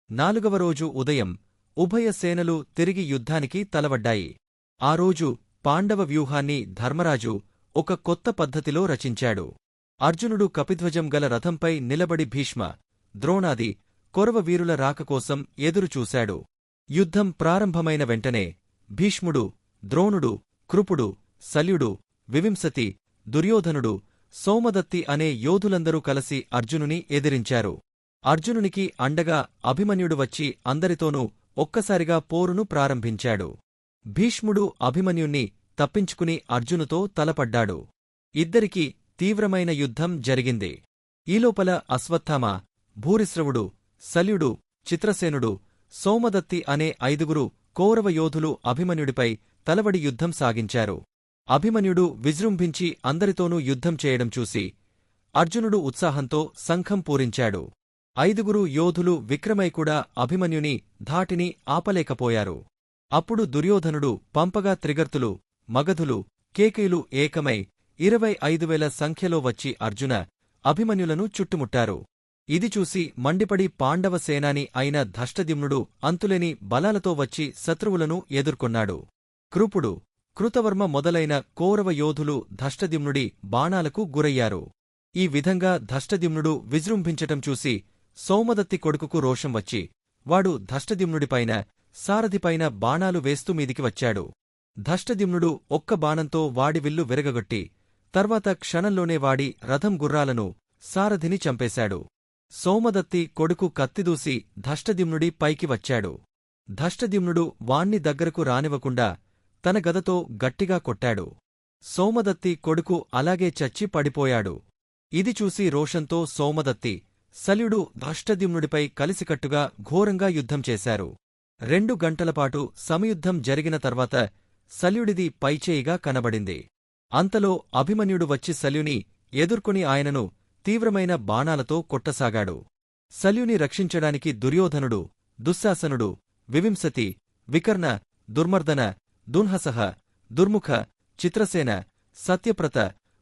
4వ రోజు ఉదయం ఉభయ సేనలు తిరిగి యుద్ధానికి తలవడ్డాయి. ఆ రోజు పాండవ వ్యూహాన్ని ధర్మరాజు ఒక కొత్త పద్ధతిలో రచించాడు. అర్జునుడు కపిధ్వజం గల రథంపై నిలబడి భీష్మ, ద్రోణాది కొరవ వీరుల రాకకోసం ఎదురుచూశాడు. యుద్ధం ప్రారంభమైన వెంటనే భీష్ముడు, ద్రోణుడు, కృపుడు, శల్యుడు, వివింసతి, దుర్యోధనుడు, సోమదత్తి అనే యోధులందరూ కలసి అర్జునుని ఎదిరించారు. అర్జునునికి అండగా అభిమన్యుడు వచ్చి అందరితోనూ ఒక్కసారిగా పోరును ప్రారంభించాడు. భీష్ముడు అభిమన్యుణ్ణి తప్పించుకుని అర్జునుతో తలపడ్డాడు. ఇద్దరికీ తీవ్రమైన యుద్ధం జరిగింది. ఈలోపల అశ్వత్థామ, భూరిశ్రవుడు, శల్యుడు, చిత్రసేనుడు, సోమదత్తి అనే 5గురు కౌరవ యోధులు అభిమన్యుడిపై తలవడి యుద్ధం సాగించారు. అభిమన్యుడు విజృంభించి అందరితోనూ యుద్ధం చేయడం చూసి అర్జునుడు ఉత్సాహంతో శంఖం పూరించాడు. 5గురు యోధులు విక్రమైకూడా అభిమన్యుని ధాటిని ఆపలేకపోయారు. అప్పుడు దుర్యోధనుడు పంపగా త్రిగర్తులు, మగధులు, కేకయులు ఏకమై 25,000 సంఖ్యలో వచ్చి అర్జున, అభిమన్యులను చుట్టుముట్టారు. ఇది చూసి మండిపడి పాండవ సేనాని అయిన ధష్టద్యుమ్నుడు అంతులేని బలాలతో వచ్చి శత్రువులను ఎదుర్కొన్నాడు. కృపుడు, కృతవర్మ మొదలైన కౌరవ యోధులు ధష్టద్యుమ్నుడి బాణాలకు గురయ్యారు. ఈ విధంగా ధష్టద్యుమ్నుడు విజృంభించటం చూసి సోమదత్తి కొడుకుకు రోషం వచ్చి వాడు ధష్టద్యుమ్నుడిపైన, సారథిపైన బాణాలు వేస్తూ మీదికి వచ్చాడు. ధష్టద్యుమ్నుడు ఒక్క బాణంతో వాడి విల్లు విరగగొట్టి తర్వాత క్షణంలోనే వాడి రథం గుర్రాలను, సారథిని చంపేశాడు. సోమదత్తి కొడుకు కత్తిదూసి ధష్టద్యుమ్నుడి పైకి వచ్చాడు. ధష్టద్యుమ్నుడు వాణ్ణి దగ్గరకు రానివ్వకుండా తన గదతో గట్టిగా కొట్టాడు. సోమదత్తి కొడుకు అలాగే చచ్చి పడిపోయాడు. ఇది చూసి రోషంతో సోమదత్తి, శల్యుడు ధష్టద్యుమ్నుడిపై కలిసికట్టుగా ఘోరంగా యుద్ధం చేశారు. 2 గంటలపాటు సమయుద్ధం జరిగిన తర్వాత శల్యుడిది పైచేయిగా కనబడింది. అంతలో అభిమన్యుడు వచ్చి శల్యుని ఎదుర్కొని ఆయనను తీవ్రమైన బాణాలతో కొట్టసాగాడు. శల్యుని రక్షించడానికి దుర్యోధనుడు, దుశ్శాసనుడు, వివింసతి, వికర్ణ, దుర్మర్దన, దున్హసహ, దుర్ముఖ, చిత్రసేన, సత్యప్రత,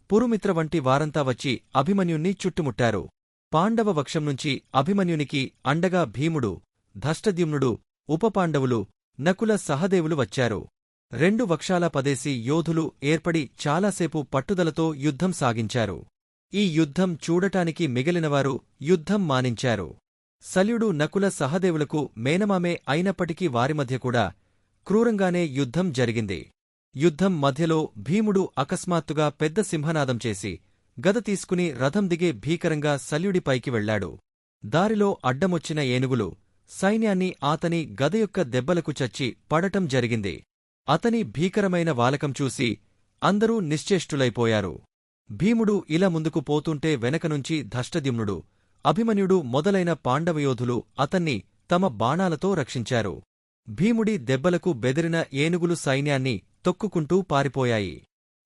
పురుమిత్ర వంటి వారంతా వచ్చి అభిమన్యుణ్ణి చుట్టుముట్టారు. పాండవ వక్షం నుంచి అభిమన్యునికి అండగా భీముడు, ధష్టద్యుమ్నుడు, ఉపపాండవులు, నకుల సహదేవులు వచ్చారు. 2 వక్షాల పదేసి యోధులు ఏర్పడి చాలాసేపు పట్టుదలతో యుద్ధం సాగించారు. ఈ యుద్ధం చూడటానికి మిగిలినవారు యుద్ధం మానించారు. శల్యుడు, నకుల సహదేవులకు మేనమామే అయినప్పటికీ వారి మధ్య కూడా క్రూరంగానే యుద్ధం జరిగింది. యుద్ధం మధ్యలో భీముడు అకస్మాత్తుగా పెద్ద సింహనాదం చేసి గద తీసుకుని రథం దిగే భీకరంగా శల్యుడిపైకి వెళ్లాడు. దారిలో అడ్డమొచ్చిన ఏనుగులు, సైన్యాన్ని ఆతని గద యొక్క దెబ్బలకు చచ్చి పడటం జరిగింది. అతని భీకరమైన వాలకం చూసి అందరూ నిశ్చేష్టులైపోయారు. భీముడు ఇలా ముందుకు పోతుంటే వెనకనుంచి ధష్టద్యుమ్నుడు, అభిమన్యుడు మొదలైన పాండవయోధులు అతన్ని తమ బాణాలతో రక్షించారు. భీముడి దెబ్బలకు బెదిరిన ఏనుగులు సైన్యాన్ని తొక్కుకుంటూ పారిపోయాయి.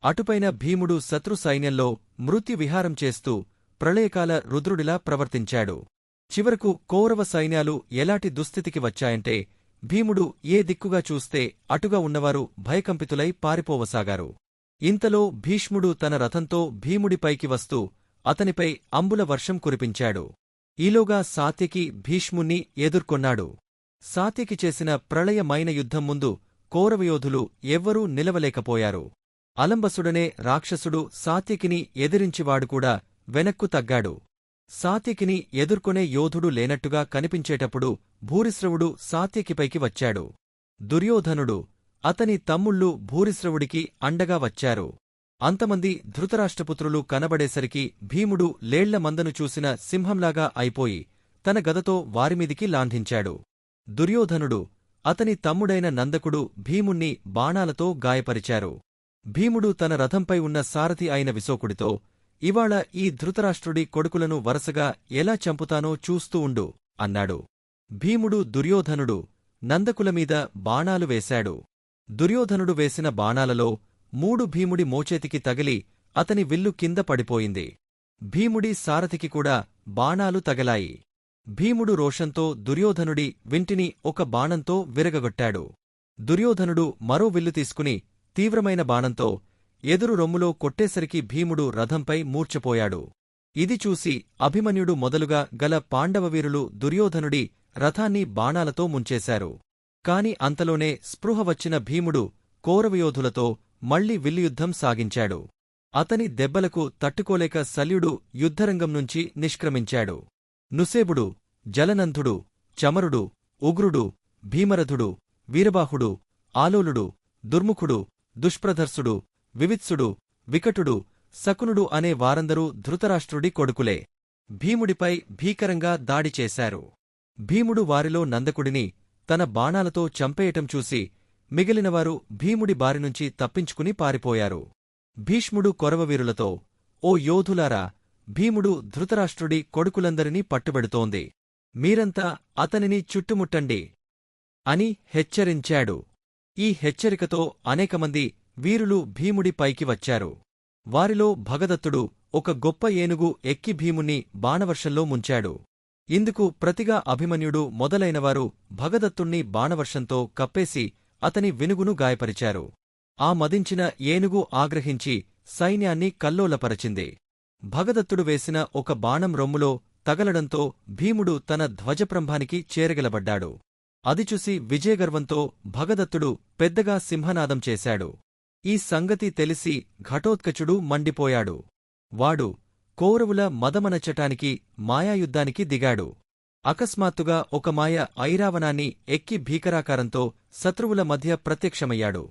అటుపైన భీముడు శత్రు సైన్యంలో మృత్యువిహారం చేస్తూ ప్రళయకాల రుద్రుడిలా ప్రవర్తించాడు. చివరకు కౌరవ సైన్యాలు ఎలాంటి దుస్థితికి వచ్చాయంటే భీముడు ఏ దిక్కుగా చూస్తే అటుగా ఉన్నవారు భయకంపితులై పారిపోవసాగారు. ఇంతలో భీష్ముడు తన రథంతో భీముడిపైకి వస్తూ అతనిపై అంబుల వర్షం కురిపించాడు. ఈలోగా సాత్యకి భీష్ముణ్ణి ఎదుర్కొన్నాడు. సాత్యకి చేసిన ప్రళయమైన యుద్ధం ముందు కౌరవయోధులు ఎవ్వరూ నిలవలేకపోయారు. అలంబసుడనే రాక్షసుడు సాత్యకిని ఎదిరించివాడుకూడా వెనక్కు తగ్గాడు. సాత్యకిని ఎదుర్కొనే యోధుడు లేనట్టుగా కనిపించేటప్పుడు భూరిశ్రవుడు సాత్యకిపైకి వచ్చాడు. దుర్యోధనుడు, అతని తమ్ముళ్ళు భూరిశ్రవుడికి అండగా వచ్చారు. అంతమంది ధృతరాష్ట్రపుత్రులు కనబడేసరికి భీముడు లేళ్ల మందను చూసిన సింహంలాగా అయిపోయి తన గదతో వారిమీదికి లాంఘించాడు. దుర్యోధనుడు, అతని తమ్ముడైన నందకుడు భీముణ్ణి బాణాలతో గాయపరిచారు. భీముడు తన రథంపై ఉన్న సారథి అయిన విశోకుడితో, ఇవాళ ఈ ధృతరాష్ట్రుడి కొడుకులను వరసగా ఎలా చంపుతానో చూస్తూ ఉండు అన్నాడు. భీముడు దుర్యోధనుడు, నందకులమీద బాణాలు వేశాడు. దుర్యోధనుడు వేసిన బాణాలలో 3 భీముడి మోచేతికి తగిలి అతని విల్లు కింద పడిపోయింది. భీముడి సారథికి కూడా బాణాలు తగలాయి. భీముడు రోషంతో దుర్యోధనుడి వింటిని ఒక బాణంతో విరగగొట్టాడు. దుర్యోధనుడు మరో విల్లు తీసుకుని తీవ్రమైన బాణంతో ఎదురు రొమ్ములో కొట్టేసరికి భీముడు రథంపై మూర్ఛపోయాడు. ఇది చూసి అభిమన్యుడు మొదలుగా గల పాండవవీరులు దుర్యోధనుడి రథాన్ని బాణాలతో ముంచేశారు. కాని అంతలోనే స్పృహ వచ్చిన భీముడు కౌరవయోధులతో మళ్లీ విల్లుయుద్ధం సాగించాడు. అతని దెబ్బలకు తట్టుకోలేక శల్యుడు యుద్ధరంగం నుంచి నిష్క్రమించాడు. నుసేబుడు, జలనంధుడు, చమరుడు, ఉగ్రుడు, భీమరథుడు, వీరబాహుడు, ఆలోలుడు, దుర్ముఖుడు, దుష్ప్రధర్సుడు, వివిత్సుడు, వికటుడు, శకునుడు అనే వారందరూ ధృతరాష్ట్రుడి కొడుకులే. భీముడిపై భీకరంగా దాడి చేశారు. భీముడు వారిలో నందకుడిని తన బాణాలతో చంపేయటం చూసి మిగిలినవారు భీముడి బారినుంచి తప్పించుకుని పారిపోయారు. భీష్ముడు కొరవవీరులతో, ఓ యోధులారా, భీముడు ధృతరాష్ట్రుడి కొడుకులందరినీ పట్టుబెడుతోంది. మీరంతా అతనిని చుట్టుముట్టండి అని హెచ్చరించాడు. ఈ హెచ్చరికతో అనేకమంది వీరులు భీముడి పైకి వచ్చారు. వారిలో భగదత్తుడు ఒక గొప్ప ఏనుగు ఎక్కి భీముణ్ణి బాణవర్షంలో ముంచాడు. ఇందుకు ప్రతిగా అభిమన్యుడు మొదలైనవారు భగదత్తుణ్ణి బాణవర్షంతో కప్పేసి అతని వెనుగును గాయపరిచారు. ఆ మదించిన ఏనుగు ఆగ్రహించి సైన్యాన్ని కల్లోలపరచింది. భగదత్తుడు వేసిన ఒక బాణం రొమ్ములో తగలడంతో భీముడు తన ధ్వజప్రంభానికి చేరగలబడ్డాడు. అది చూసి విజయగర్వంతో భగదత్తుడు పెద్దగా సింహనాదం చేశాడు. ఈ సంగతి తెలిసి ఘటోత్కచుడు మండిపోయాడు. వాడు కౌరవుల మదమనచటానికి మాయాయుద్ధానికి దిగాడు. అకస్మాత్తుగా ఒక మాయ ఐరావనాన్ని ఎక్కి భీకరాకారంతో శత్రువుల మధ్య ప్రత్యక్షమయ్యాడు.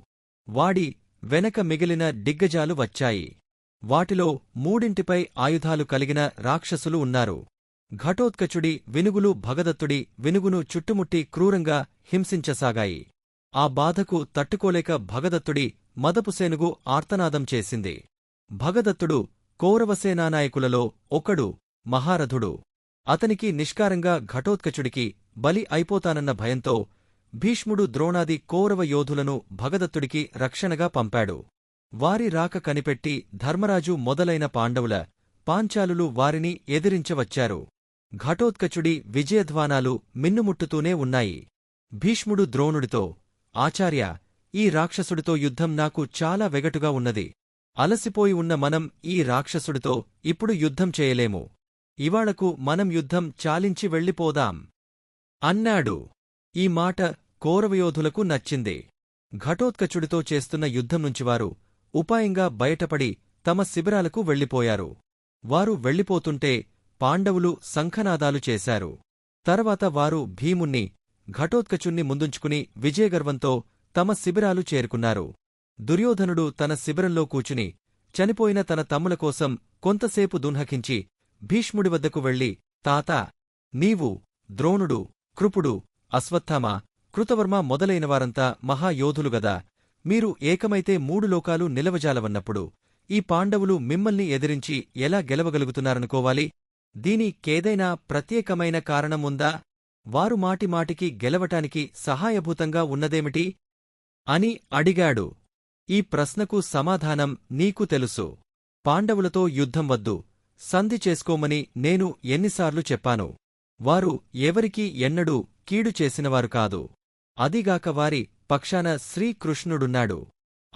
వాడి వెనక మిగిలిన దిగ్గజాలు వచ్చాయి. వాటిలో మూడింటిపై ఆయుధాలు కలిగిన రాక్షసులు ఉన్నారు. ఘటోత్కచుడి వెనుగులు భగదత్తుడి వెనుగును చుట్టుముట్టి క్రూరంగా హింసించసాగాయి. ఆ బాధకు తట్టుకోలేక భగదత్తుడి మదపుసేనుగు ఆర్తనాదం చేసింది. భగదత్తుడు కౌరవసేనానాయకులలో ఒకడు, మహారథుడు. అతనికి నిష్కారంగా ఘటోత్కచుడికి బలి అయిపోతానన్న భయంతో భీష్ముడు ద్రోణాది కౌరవ యోధులను భగదత్తుడికి రక్షణగా పంపాడు. వారి రాక కనిపెట్టి ధర్మరాజు మొదలైన పాండవుల పాంచాలులు వారిని ఎదిరించవచ్చారు. ఘటోత్కచుడి విజయధ్వానాలు మిన్నుముట్టుతూనే ఉన్నాయి. భీష్ముడు ద్రోణుడితో, ఆచార్యా, ఈ రాక్షసుడితో యుద్ధం నాకు చాలా వెగటుగా ఉన్నది. అలసిపోయి ఉన్న మనం ఈ రాక్షసుడితో ఇప్పుడు యుద్ధం చేయలేము. ఇవాళకు మనం యుద్ధం చాలించి వెళ్ళిపోదాం అన్నాడు. ఈ మాట కౌరవయోధులకు నచ్చింది. ఘటోత్కచుడితో చేస్తున్న యుద్ధం నుంచి వారు ఉపాయంగా బయటపడి తమ శిబిరాలకు వెళ్ళిపోయారు. వారు వెళ్ళిపోతుంటే పాండవులు శంఖనాదాలు చేశారు. తర్వాత వారు భీముణ్ణి, ఘటోత్కచుణ్ణి ముందుంచుకుని విజయగర్వంతో తమ శిబిరాలు చేరుకున్నారు. దుర్యోధనుడు తన శిబిరంలో కూచుని చనిపోయిన తన తమ్ముల కోసం కొంతసేపు దున్హకించి భీష్ముడి వద్దకు వెళ్లి, తాతా, నీవు, ద్రోణుడు, కృపుడు, అశ్వత్థామ, కృతవర్మ మొదలైనవారంతా మహాయోధులుగదా, మీరు ఏకమైతే మూడు లోకాలు నిలవజాలవన్నప్పుడు ఈ పాండవులు మిమ్మల్ని ఎదిరించి ఎలా గెలవగలుగుతున్నారనుకోవాలి? దీనికేదైనా ప్రత్యేకమైన కారణముందా? వారు మాటిమాటికి గెలవటానికి సహాయభూతంగా ఉన్నదేమిటి? అని అడిగాడు. ఈ ప్రశ్నకు సమాధానం నీకు తెలుసు. పాండవులతో యుద్ధం వద్దు, సంధి చేసుకోమని నేను ఎన్నిసార్లు చెప్పాను. వారు ఎవరికీ ఎన్నడూ కీడు చేసినవారు కాదు. అదిగాక వారి పక్షాన శ్రీకృష్ణుడున్నాడు.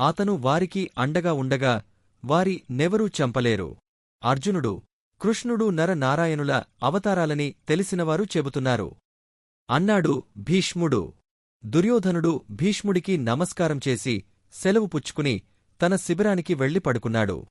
అతను వారికి అండగా ఉండగా వారి నెవరూ చంపలేరు. అర్జునుడు, కృష్ణుడు నరనారాయణుల అవతారాలని తెలిసినవారు చెబుతున్నారు అన్నాడు భీష్ముడు. దుర్యోధనుడు భీష్ముడికి నమస్కారం చేసి సెలవు పుచ్చుకుని తన శిబిరానికి వెళ్లి పడుకున్నాడు.